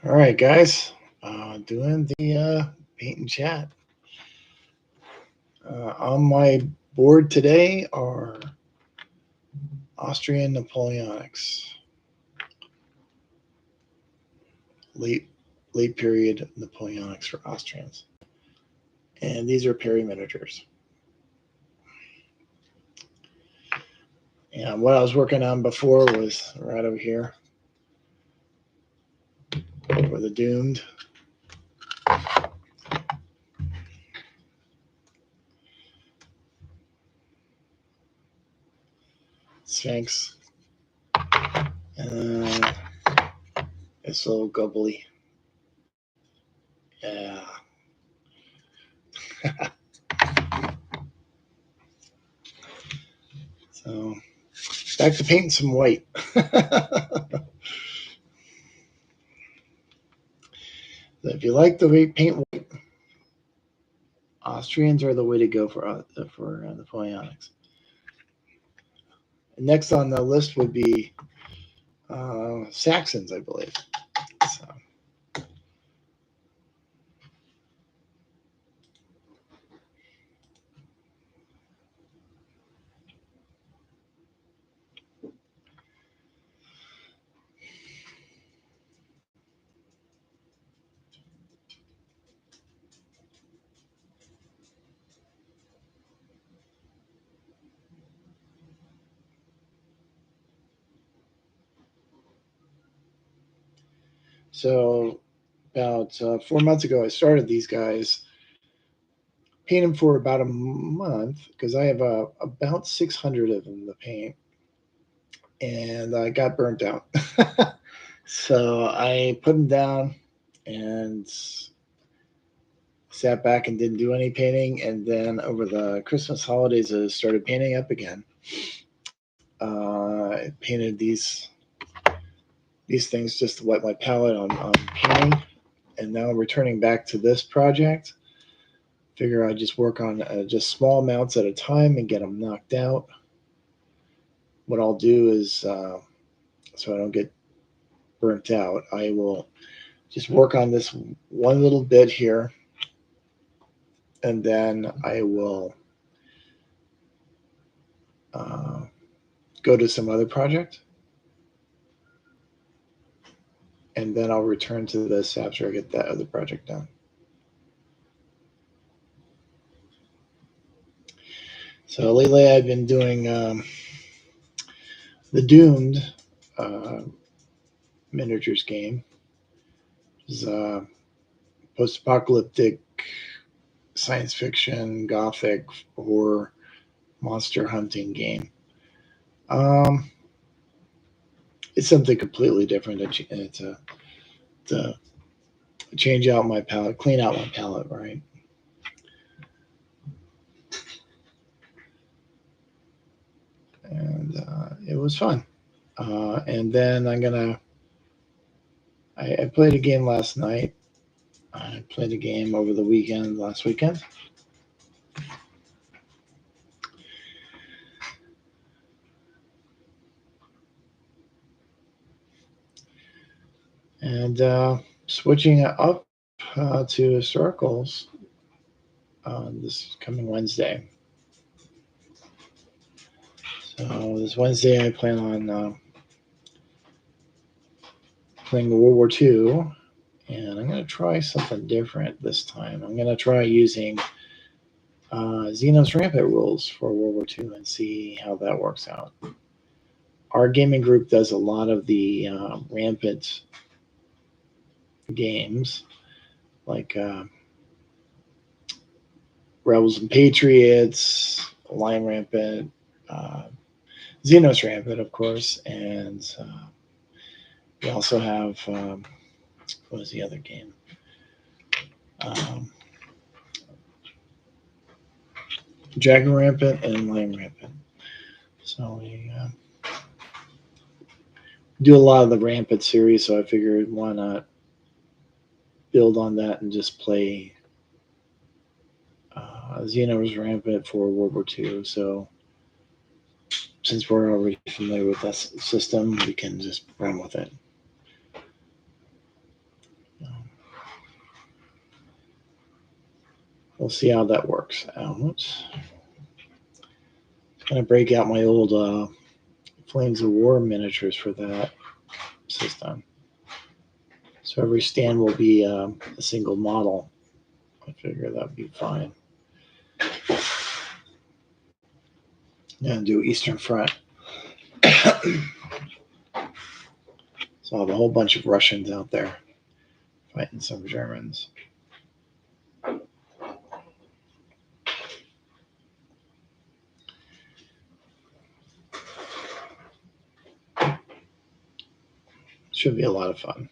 All right, guys. Doing the paint and chat. On my board today are Austrian Napoleonics, late late period Napoleonics for Austrians, and these are Perry miniatures. And what I was working on before was right over here for the Doomed. Sphinx, and this little gubbly. Yeah. So back to painting some white. If you like the way paint white, Austrians are the way to go for Napoleonics. Next on the list would be Saxons, I believe. So. So about 4 months ago, I started these guys. Paint them for about a month because I have about 600 of them to paint, and I got burnt out. So I put them down and sat back and didn't do any painting. And then over the Christmas holidays, I started painting up again. I painted these things just to wet my palette on painting, and now I'm returning back to this project. Figure I just work on just small amounts at a time and get them knocked out. What I'll do is, so I don't get burnt out, I will just work on this one little bit here, and then I will go to some other project, and then I'll return to this after I get that other project done. So lately I've been doing the Doomed miniatures game. It's a post-apocalyptic science fiction, gothic, horror, monster hunting game. It's something completely different to change out my palette, clean out my palette, right? And it was fun. And then I played a game last night. I played a game over the weekend, last weekend. And switching up to historicals this coming Wednesday. So this Wednesday, I plan on playing World War II, and I'm going to try something different this time. I'm going to try using Xenos Rampant rules for World War II and see how that works out. Our gaming group does a lot of the Rampant games, like Rebels and Patriots, Lion Rampant, Xenos Rampant, of course, and we also have what was the other game? Dragon Rampant and Lion Rampant. So we do a lot of the Rampant series, so I figured why not build on that and just play Xenos Rampant for World War II. So since we're already familiar with that system, we can just run with it. we'll see how that works out. Gonna break out my old Flames of War miniatures for that system. So every stand will be a single model. I figure that'd be fine. And do Eastern Front. So I have a whole bunch of Russians out there fighting some Germans. Should be a lot of fun.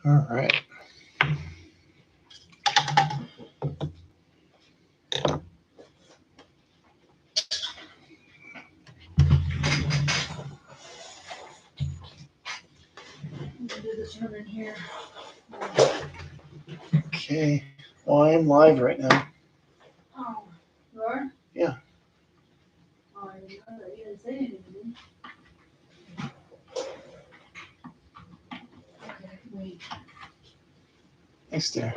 All right. Do this one in here. Okay. Well, I am live right now. Oh, you are? Yeah. Oh, I didn't know that. You didn't say anything. Okay, wait. Thanks, there.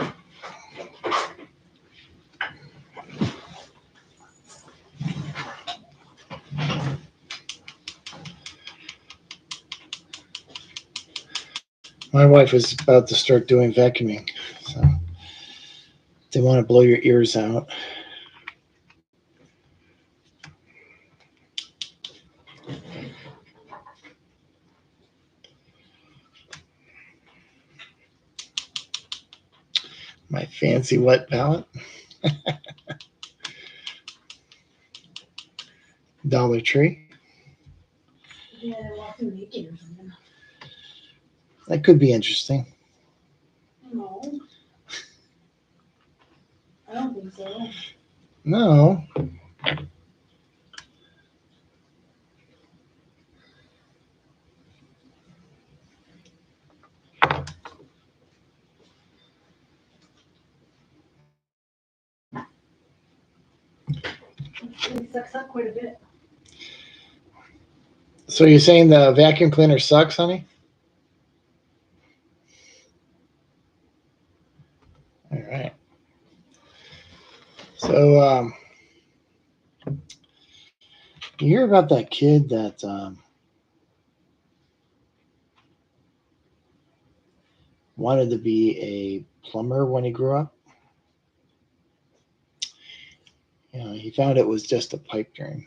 My wife is about to start doing vacuuming, so they want to blow your ears out. My fancy wet palette. Dollar Tree. Yeah, they walk through naked or something. That could be interesting. No. I don't think so. No. It sucks up quite a bit. So you're saying the vacuum cleaner sucks, honey? All right. So you hear about that kid that wanted to be a plumber when he grew up? You know, he found it was just a pipe dream.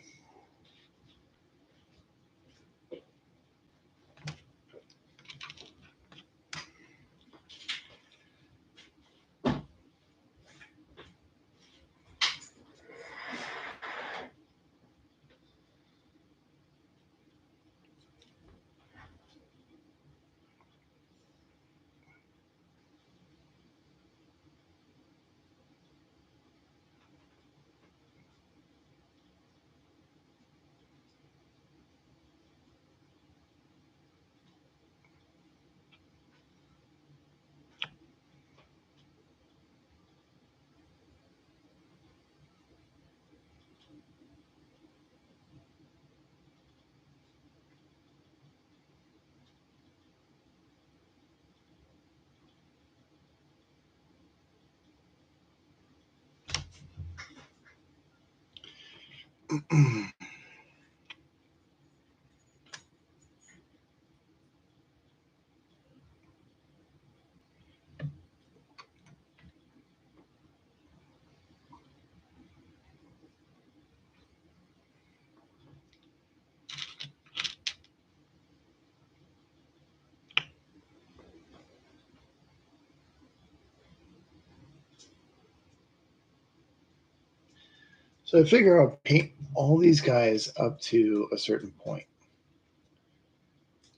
So I figure I'll paint all these guys up to a certain point.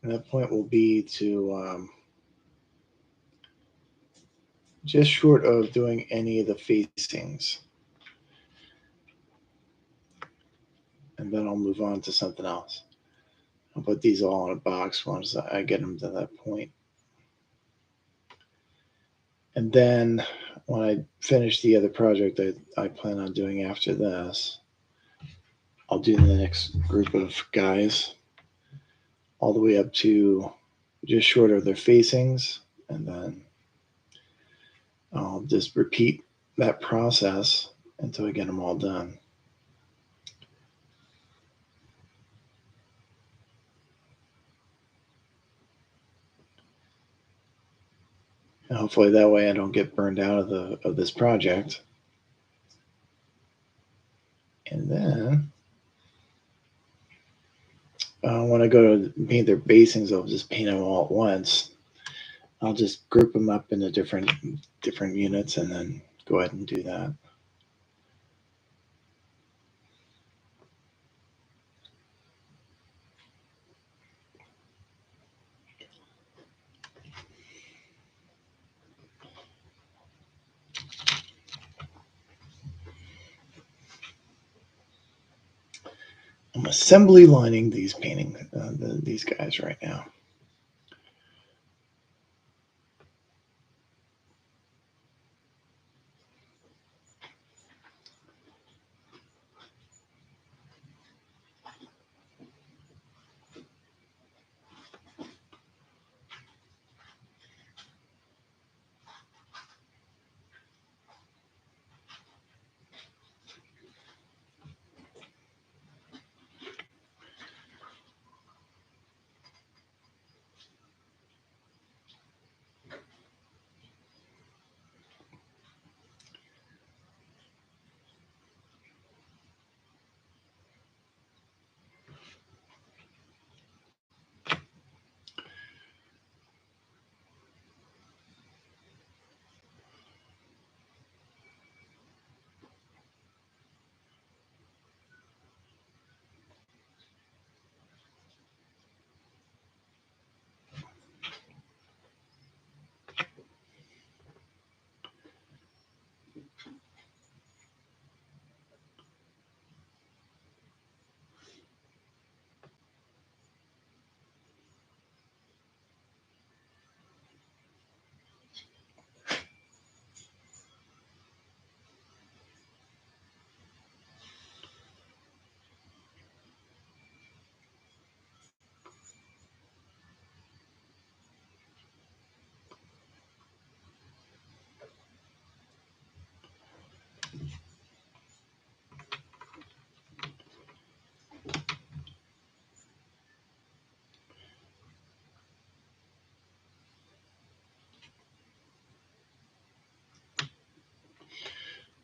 And that point will be to just short of doing any of the facings. And then I'll move on to something else. I'll put these all in a box once I get them to that point. And then when I finish the other project I plan on doing after this, I'll do the next group of guys all the way up to just short of their facings, and then I'll just repeat that process until I get them all done. And hopefully that way I don't get burned out of this project. And then when I go to paint their basings, I'll just paint them all at once. I'll just group them up into different units and then go ahead and do that. I'm assembly lining these these guys right now.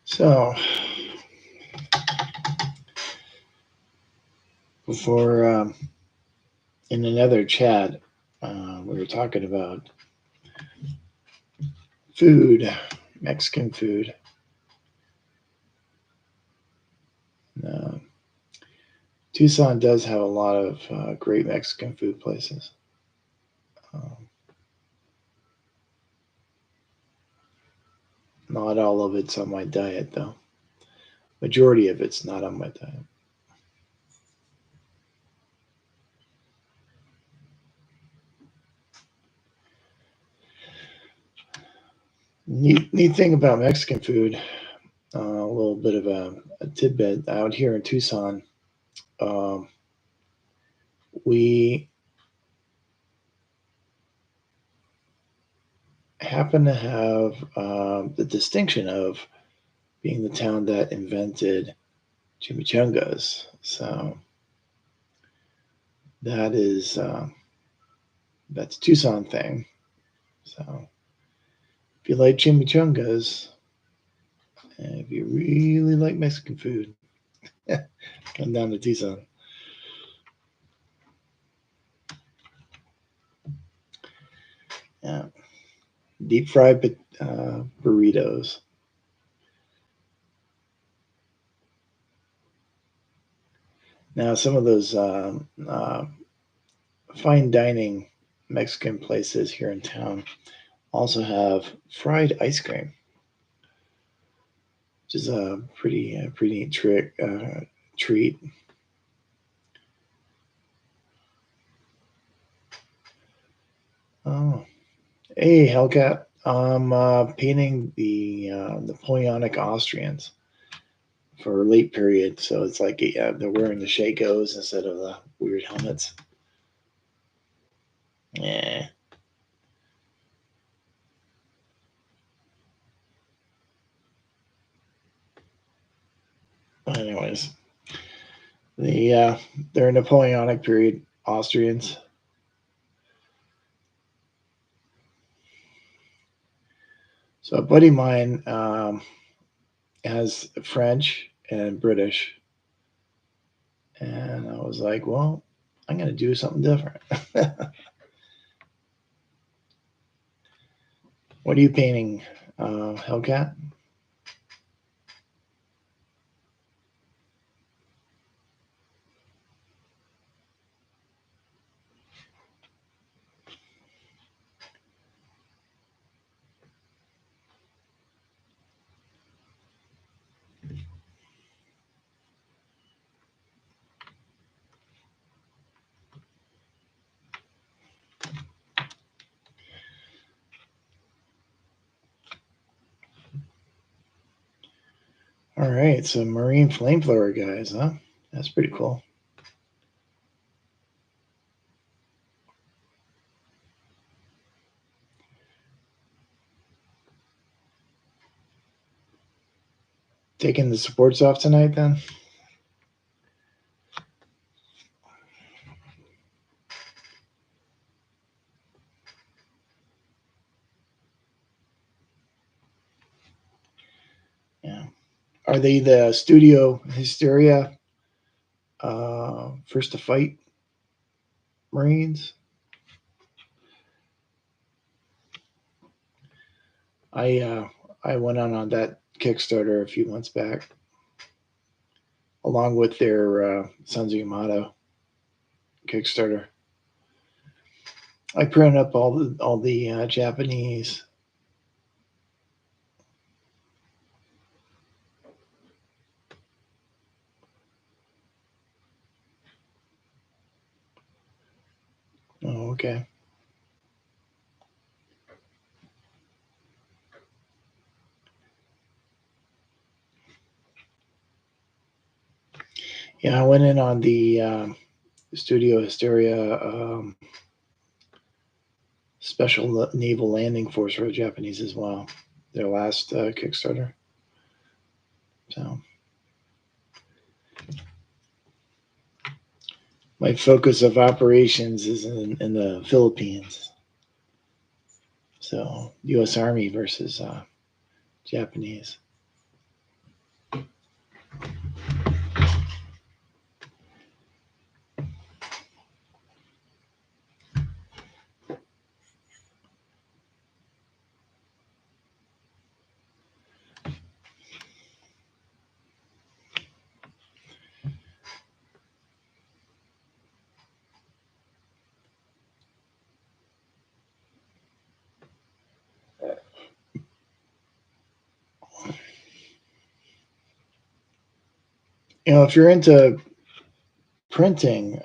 So before in another chat, we were talking about food, Mexican food. Uh, Tucson does have a lot of great Mexican food places. Um, Not all of it's on my diet, though. Majority of it's not on my diet. Neat thing about Mexican food, a little bit of a tidbit out here in Tucson. Um, we happen to have the distinction of being the town that invented chimichangas. So that is that's a Tucson thing. So if you like chimichangas, and if you really like Mexican food, come down to Tucson. Yeah, deep fried burritos. Now, some of those fine dining Mexican places here in town also have fried ice cream, which is a pretty neat treat. Oh, hey, Hellcat. I'm painting the Napoleonic Austrians for late period. So it's like they're wearing the Shakos instead of the weird helmets. Yeah. Anyways, they're Napoleonic period Austrians. So a buddy of mine has French and British, and I was like, well, I'm going to do something different. What are you painting, Hellcat? All right, so Marine flamethrower guys, huh? That's pretty cool. Taking the supports off tonight, then? Yeah. Are they the Studio Hysteria First to Fight Marines? I went on that Kickstarter a few months back, along with their Sons of Yamato Kickstarter. I printed up all the Japanese. Oh, okay. Yeah, I went in on the Studio Hysteria Special Naval Landing Force for the Japanese as well. Their last Kickstarter. So my focus of operations is in the Philippines. So U.S. Army versus Japanese. If you're into printing,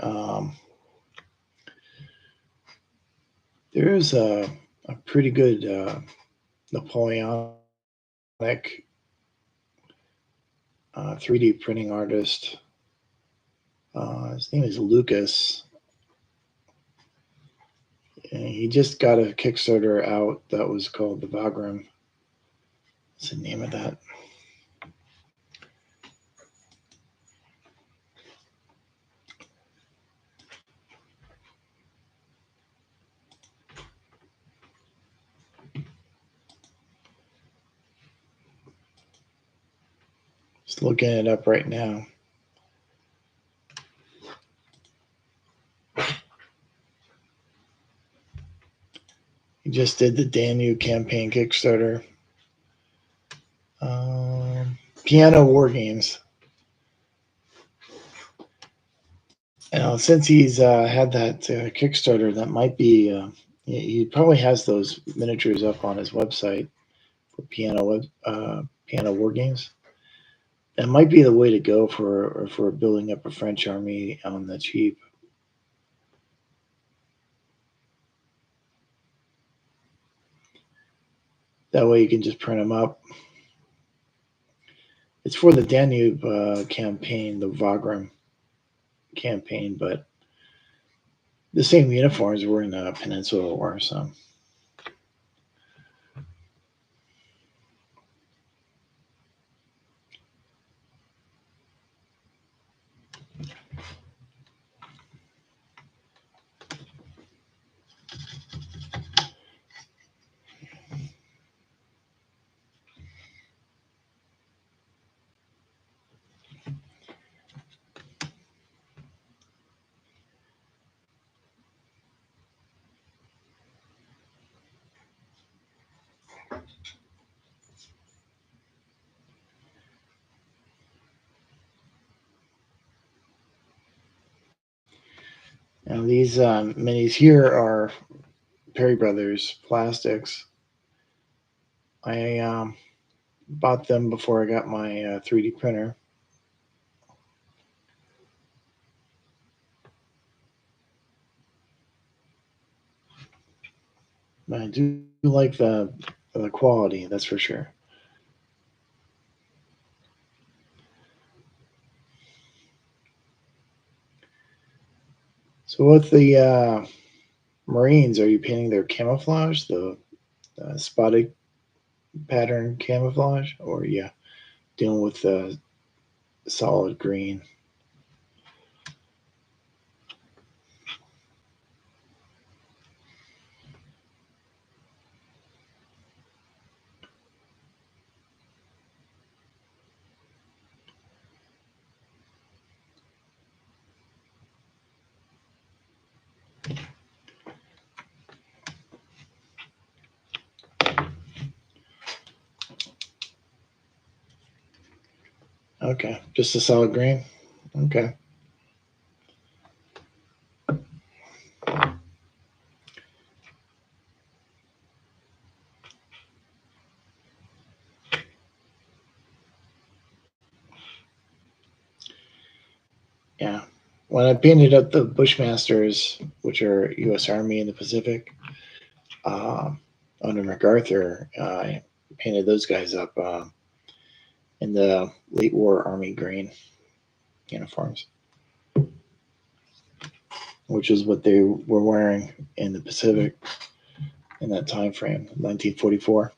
there's a pretty good Napoleonic 3D printing artist. His name is Lucas. And he just got a Kickstarter out that was called the Vagram. What's the name of that? Just looking it up right now. He just did the Danube campaign Kickstarter. Piano War Games. Now, since he's had that Kickstarter, that might be. He probably has those miniatures up on his website for Piano War Games. That might be the way to go for building up a French army on the cheap. That way you can just print them up. It's for the Danube campaign, the Wagram campaign, but the same uniforms were in the Peninsula War. So now these minis here are Perry Brothers plastics. I bought them before I got my 3D printer. I do like the quality, that's for sure. So with the Marines, are you painting their camouflage, the spotted pattern camouflage, or yeah, dealing with the solid green? Okay, just a solid green. Okay. Yeah. When I painted up the Bushmasters, which are U.S. Army in the Pacific, uh, under MacArthur, I painted those guys up in the late war Army green uniforms, which is what they were wearing in the Pacific in that time frame, 1944.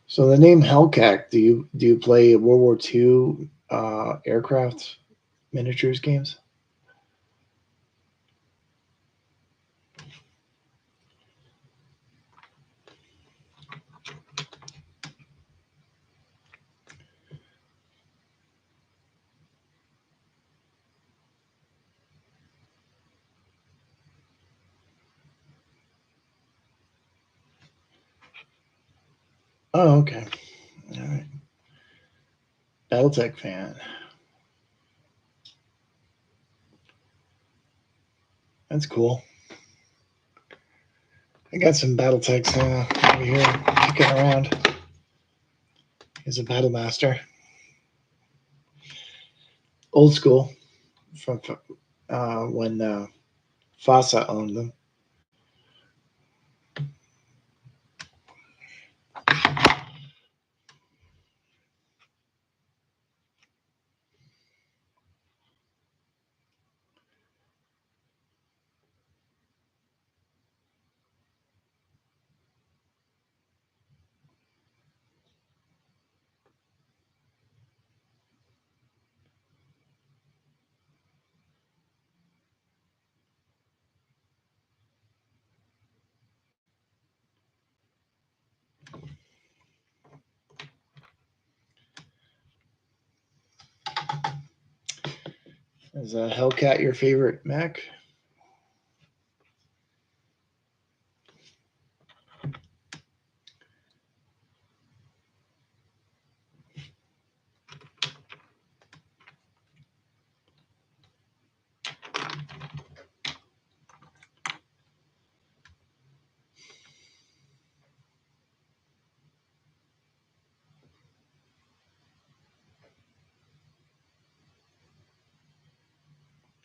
So the name Hellcat, do you play World War II aircraft miniatures games? Oh, okay. All right. Battletech fan. That's cool. I got some Battletechs over here kicking around. He's a Battle Master. Old school from when FASA owned them. Is Hellcat your favorite mech?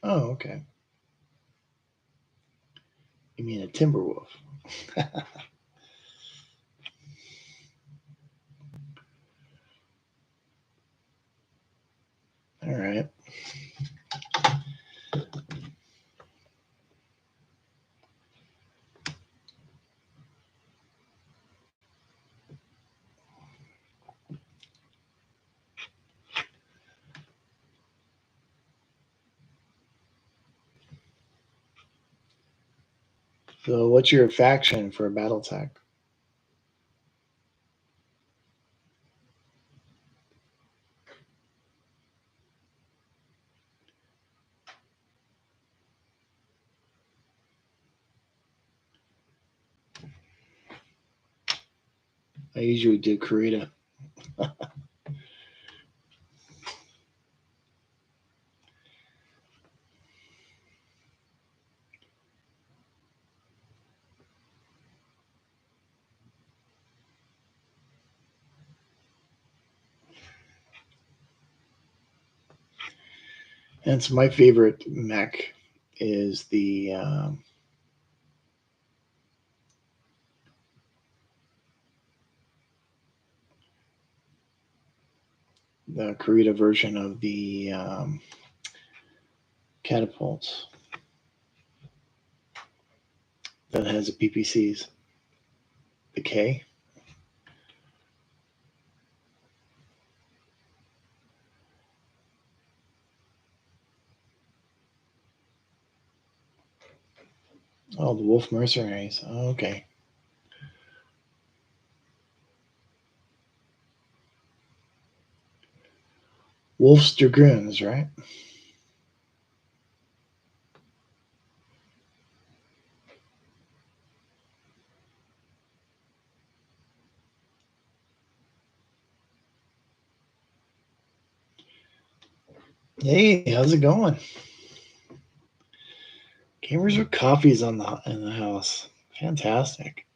Oh, okay. You mean a timber wolf? All right. So, what's your faction for BattleTech? I usually do Karita. And so my favorite mech is the Karita version of the catapults that has the PPCs. The K. Oh, the Wolf Mercenaries. Oh, okay. Wolf's Dragoons, right? Hey, how's it going? Gamers with coffees on the in the house. Fantastic.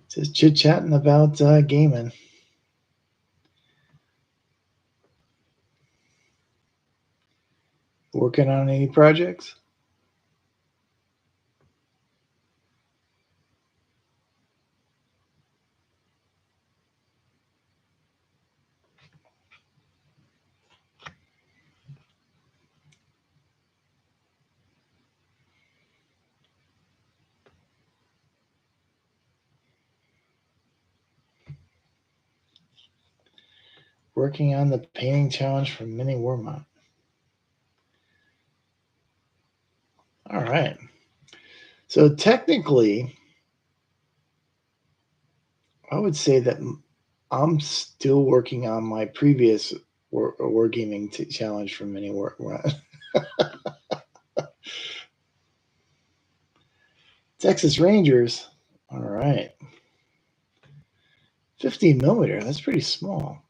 Just chit chatting about gaming. Working on any projects? Working on the painting challenge from Mini Warmont. All right. So technically, I would say that I'm still working on my previous wargaming challenge from Mini Warmont. Texas Rangers. All right. 15 millimeter. That's pretty small.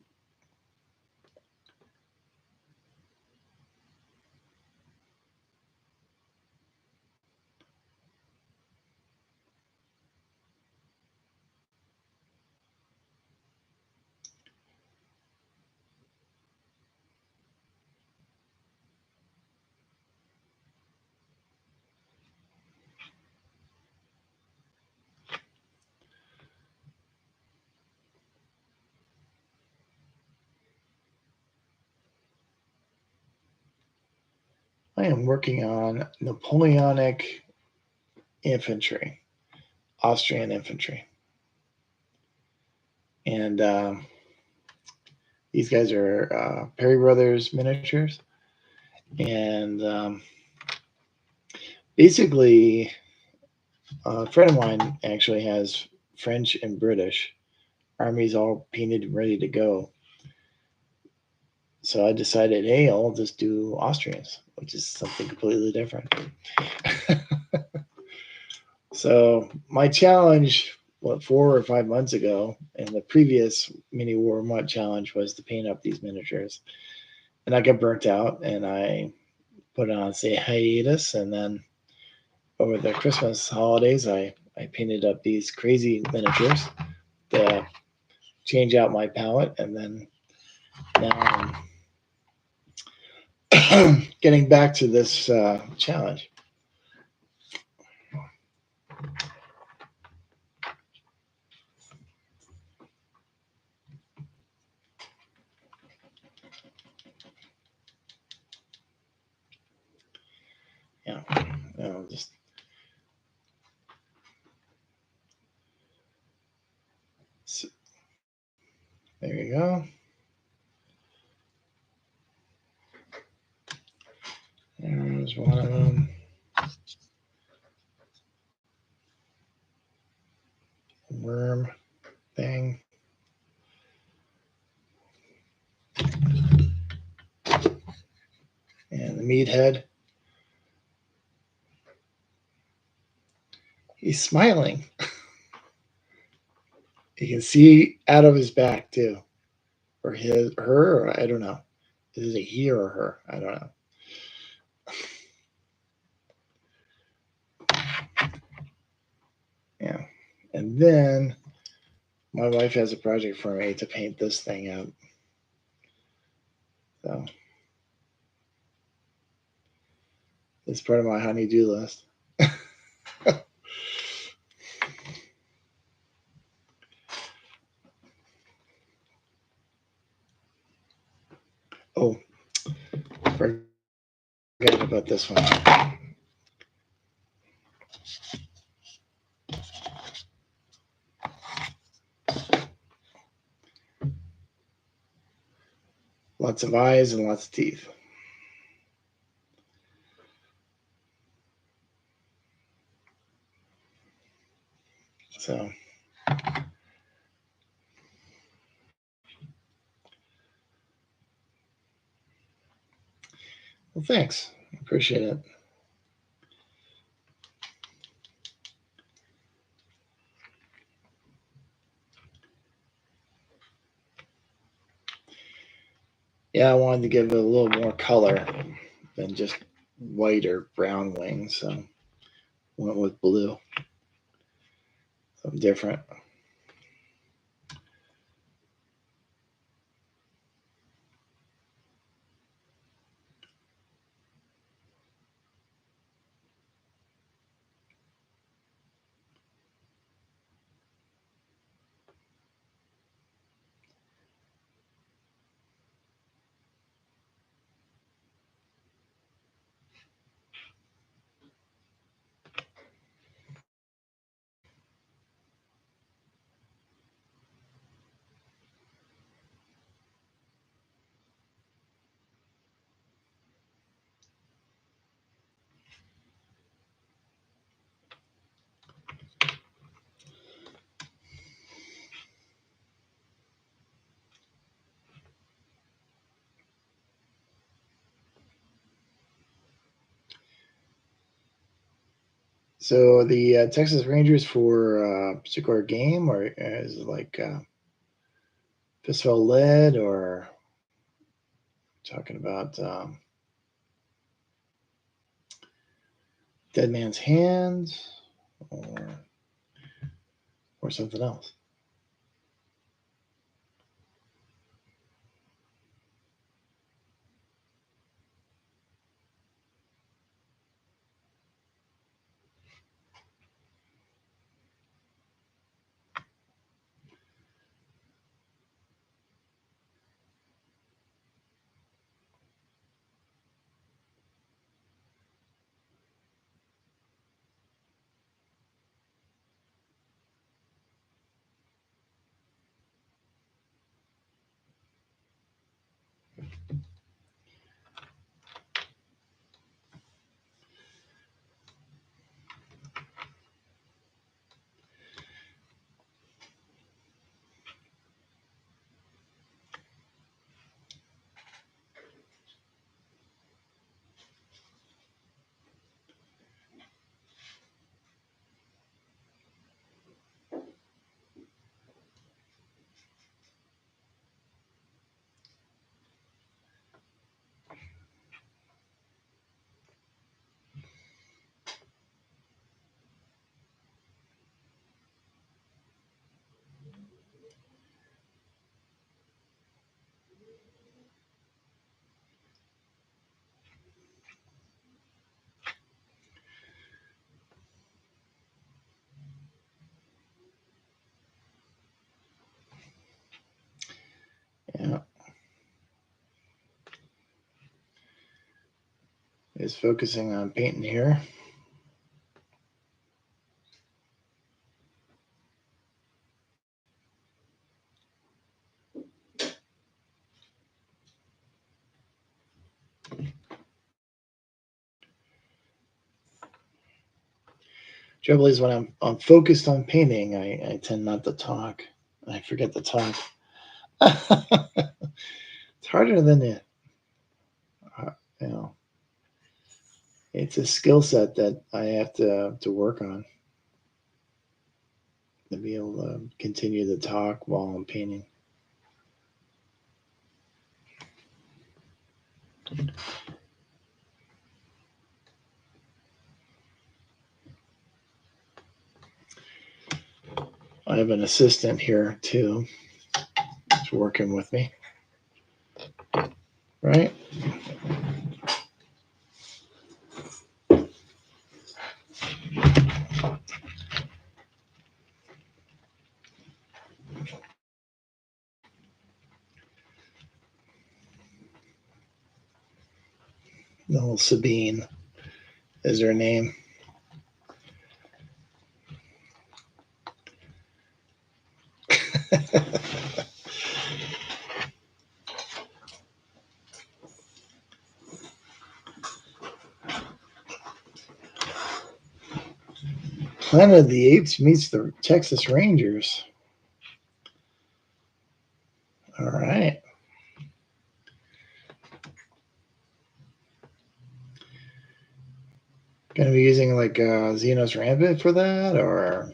I am working on Napoleonic infantry, Austrian infantry. And these guys are Perry Brothers miniatures. And basically, a friend of mine actually has French and British armies all painted and ready to go. So I decided, hey, I'll just do Austrians, which is something completely different. So my challenge, 4 or 5 months ago, and the previous Mini Warmont challenge was to paint up these miniatures. And I got burnt out, and I put on, say, hiatus, and then over the Christmas holidays, I I painted up these crazy miniatures to change out my palette, and then now I'm getting back to this challenge. Yeah, just there you go. There's one of them. Worm thing. And the meathead. He's smiling. You can see out of his back too. Or her, or I don't know. Is it he or her? I don't know. Yeah. And then my wife has a project for me to paint this thing out. So it's part of my honey-do list. Oh, forget about this one. Lots of eyes and lots of teeth. So well, thanks. Appreciate it. Yeah, I wanted to give it a little more color than just white or brown wings, so went with blue. Something different. So the Texas Rangers for a particular game, or is it like Fistful of Lead, or talking about Dead Man's Hands, or something else? is focusing on painting here. Trouble is when I'm focused on painting, I tend not to talk. I forget to talk. It's harder than it, you know. It's a skill set that I have to work on to be able to continue to talk while I'm painting. I have an assistant here too. He's working with me. Right? Little Sabine is her name. Planet of the Apes meets the Texas Rangers. All right. Going to be using like Xenos Rampant for that, or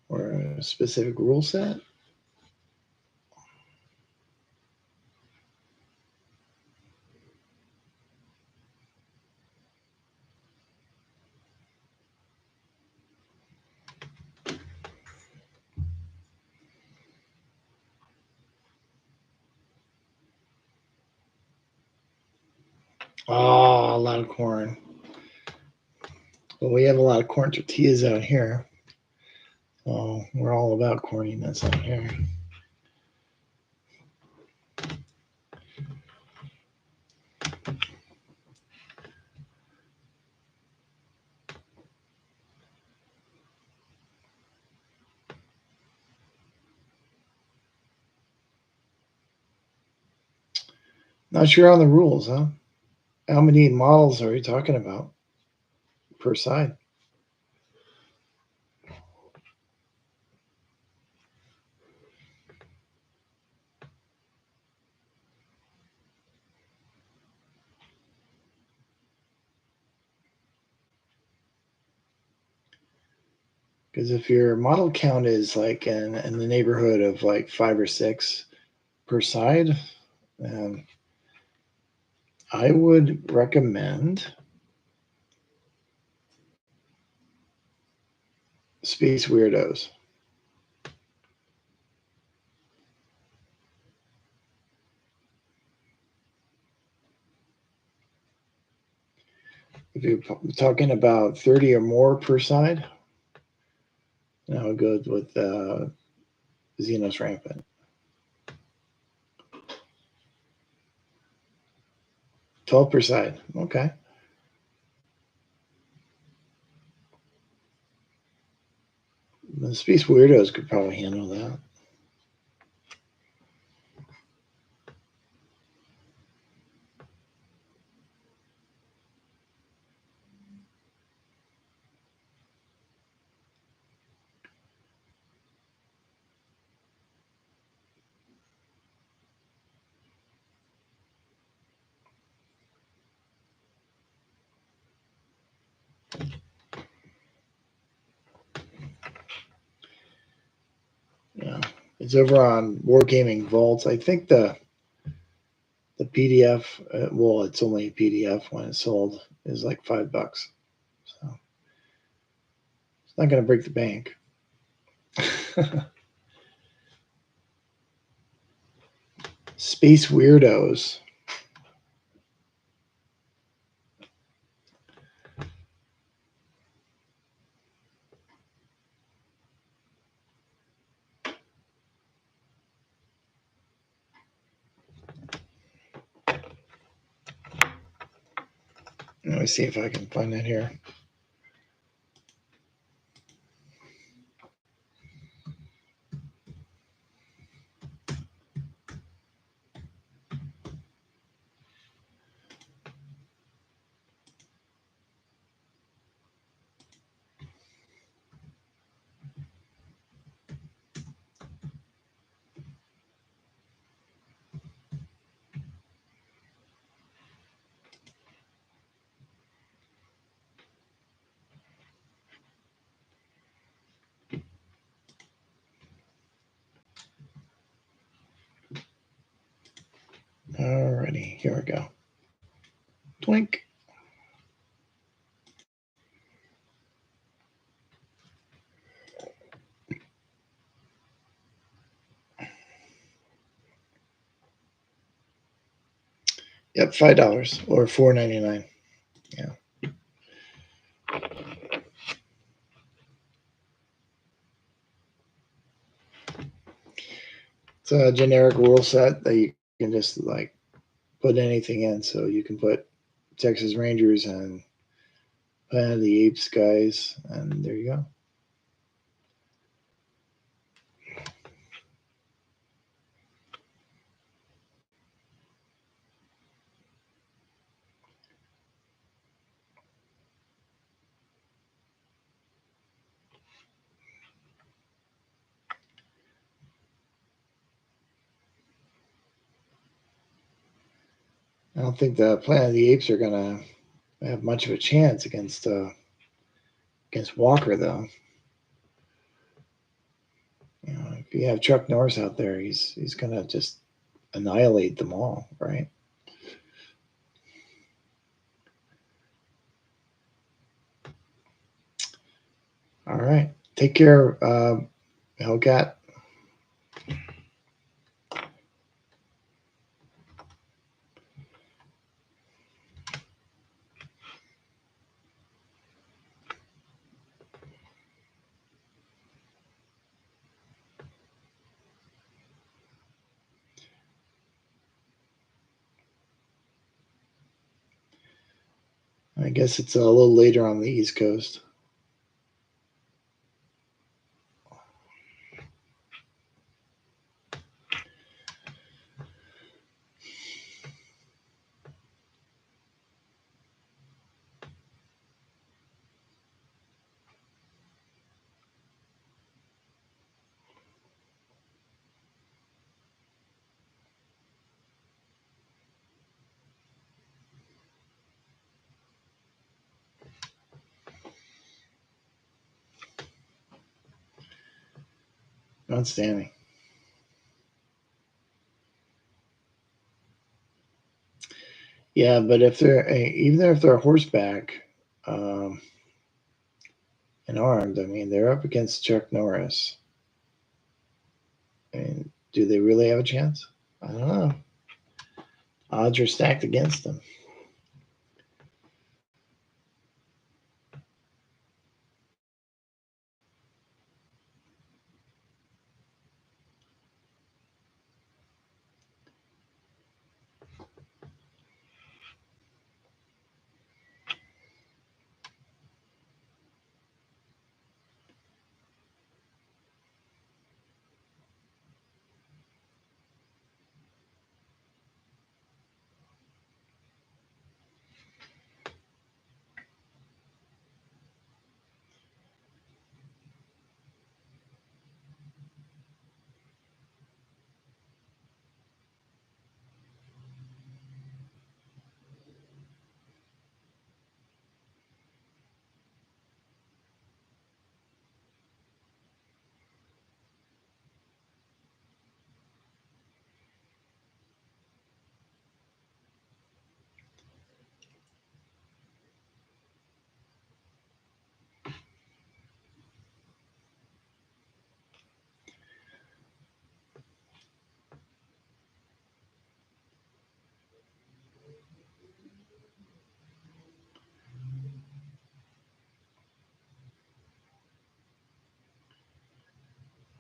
a specific rule set? Oh, a lot of corn. Well, we have a lot of corn tortillas out here. Oh, we're all about corniness out here. Not sure on the rules, huh? How many models are you talking about per side? Because if your model count is like in the neighborhood of like 5 or 6 per side, I would recommend Space Weirdos. If you're talking about 30 or more per side, I would go with Xenos Rampant. 12 per side. Okay. The Space Weirdos could probably handle that. Yeah. It's over on Wargaming Vaults. I think the PDF, well, it's only a PDF when it's sold, is like $5. So it's not going to break the bank. Space Weirdos. Let me see if I can find that here. Alrighty, here we go. Twink. Yep, $5 or $4.99. Yeah. It's a generic rule set that you can just like put anything in. So you can put Texas Rangers and Planet of the Apes guys, and there you go. I don't think the Planet of the Apes are gonna have much of a chance against Walker, though. You know, if you have Chuck Norris out there, he's gonna just annihilate them all, right? All right, take care, Hellcat. I guess it's a little later on the East Coast. Outstanding. Yeah, but if they're even if they're horseback um, and armed, I mean they're up against Chuck Norris. I mean, do they really have a chance? I don't know. Odds are stacked against them.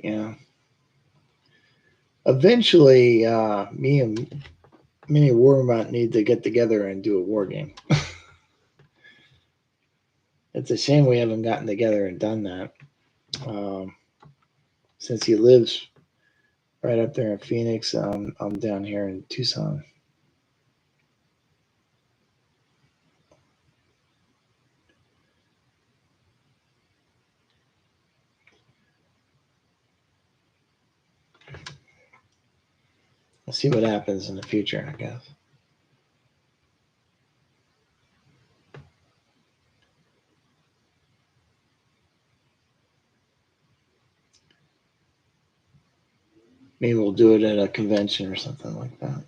Yeah. Eventually, me and Warmont need to get together and do a war game. It's a shame we haven't gotten together and done that. Since he lives right up there in Phoenix, I'm down here in Tucson. We'll see what happens in the future, I guess. Maybe we'll do it at a convention or something like that.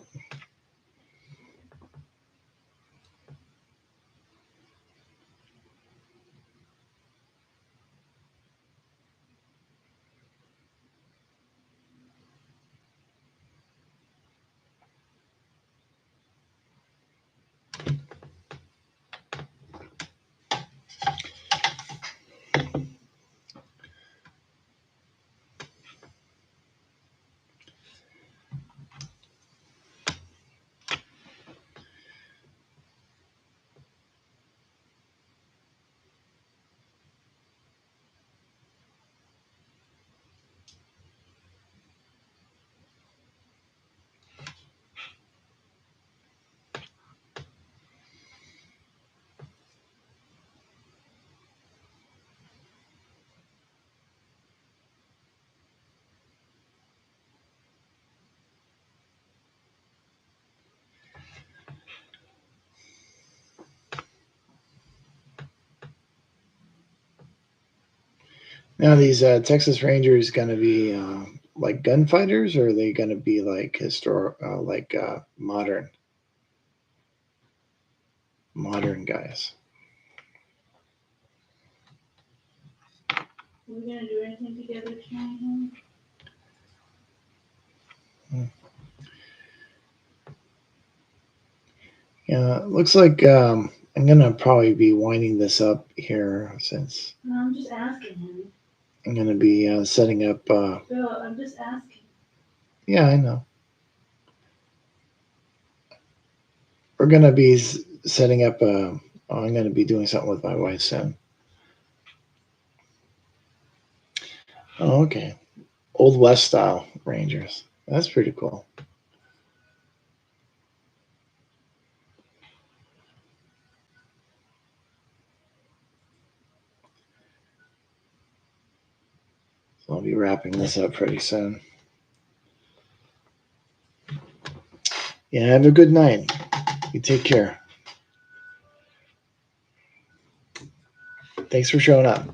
Now, these Texas Rangers going to be like gunfighters, or are they going to be like modern guys? We're gonna do anything together tonight, huh? Yeah, it looks like I'm going to probably be winding this up here since No, I'm just asking him. I'm going to be setting up. Bill, I'm just asking. Yeah, I know. We're going to be setting up. I'm going to be doing something with my wife soon. Oh, okay. Old West style Rangers. That's pretty cool. So I'll be wrapping this up pretty soon. Yeah, have a good night. You take care. Thanks for showing up.